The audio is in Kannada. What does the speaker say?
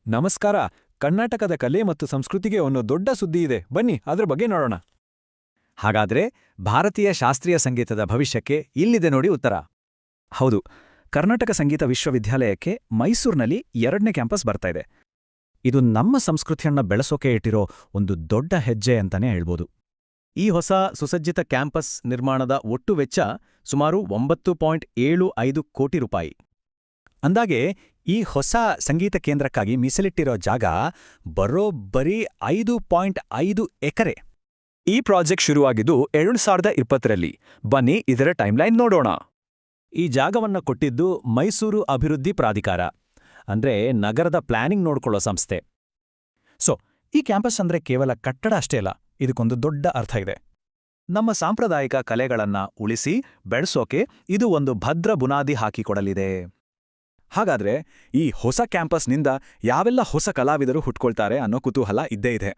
ನಮಸ್ಕಾರ. ಕರ್ನಾಟಕದ ಕಲೆ ಮತ್ತು ಸಂಸ್ಕೃತಿಗೆ ಒಂದು ದೊಡ್ಡ ಸುದ್ದಿ ಇದೆ. ಬನ್ನಿ ಅದ್ರ ಬಗ್ಗೆ ನೋಡೋಣ. ಹಾಗಾದ್ರೆ ಭಾರತೀಯ ಶಾಸ್ತ್ರೀಯ ಸಂಗೀತದ ಭವಿಷ್ಯಕ್ಕೆ ಇಲ್ಲಿದೆ ನೋಡಿ ಉತ್ತರ. ಹೌದು, ಕರ್ನಾಟಕ ಸಂಗೀತ ವಿಶ್ವವಿದ್ಯಾಲಯಕ್ಕೆ ಮೈಸೂರಿನಲ್ಲಿ 2ನೇ ಕ್ಯಾಂಪಸ್ ಬರ್ತಾ ಇದೆ. ಇದು ನಮ್ಮ ಸಂಸ್ಕೃತಿಯನ್ನ ಬೆಳೆಸೋಕೆ ಇಟ್ಟಿರೋ ಒಂದು ದೊಡ್ಡ ಹೆಜ್ಜೆ ಅಂತಾನೆ ಹೇಳ್ಬೋದು. ಈ ಹೊಸ ಸುಸಜ್ಜಿತ ಕ್ಯಾಂಪಸ್ ನಿರ್ಮಾಣದ ಒಟ್ಟು ವೆಚ್ಚ ಸುಮಾರು 9.75 ಕೋಟಿ ರೂಪಾಯಿ. ಅಂದಾಗೆ ಈ ಹೊಸ ಸಂಗೀತ ಕೇಂದ್ರಕ್ಕಾಗಿ ಮೀಸಲಿಟ್ಟಿರೋ ಜಾಗ ಬರೋಬ್ಬರಿ 5.5 ಎಕರೆ. ಈ ಪ್ರಾಜೆಕ್ಟ್ ಶುರುವಾಗಿದ್ದು 2020ರಲ್ಲಿ. ಬನ್ನಿ ಇದರ ಟೈಮ್ಲೈನ್ ನೋಡೋಣ. ಈ ಜಾಗವನ್ನ ಕೊಟ್ಟಿದ್ದು ಮೈಸೂರು ಅಭಿವೃದ್ಧಿ ಪ್ರಾಧಿಕಾರ, ಅಂದ್ರೆ ನಗರದ ಪ್ಲಾನಿಂಗ್ ನೋಡ್ಕೊಳ್ಳೋ ಸಂಸ್ಥೆ. ಈ ಕ್ಯಾಂಪಸ್ ಅಂದ್ರೆ ಕೇವಲ ಕಟ್ಟಡ ಅಷ್ಟೇ ಅಲ್ಲ, ಇದಕ್ಕೊಂದು ದೊಡ್ಡ ಅರ್ಥ ಇದೆ. ನಮ್ಮ ಸಾಂಪ್ರದಾಯಿಕ ಕಲೆಗಳನ್ನ ಉಳಿಸಿ ಬೆಳೆಸೋಕೆ ಇದು ಒಂದು ಭದ್ರ ಬುನಾದಿ ಹಾಕಿಕೊಡಲಿದೆ. ಹಾಗಾದ್ರೆ ಈ ಹೊಸ ಕ್ಯಾಂಪಸ್ನಿಂದ ಯಾವೆಲ್ಲ ಹೊಸ ಕಲಾವಿದರು ಹುಟ್ಕೊಳ್ತಾರೆ ಅನ್ನೋ ಕುತೂಹಲ ಇದ್ದೇ ಇದೆ.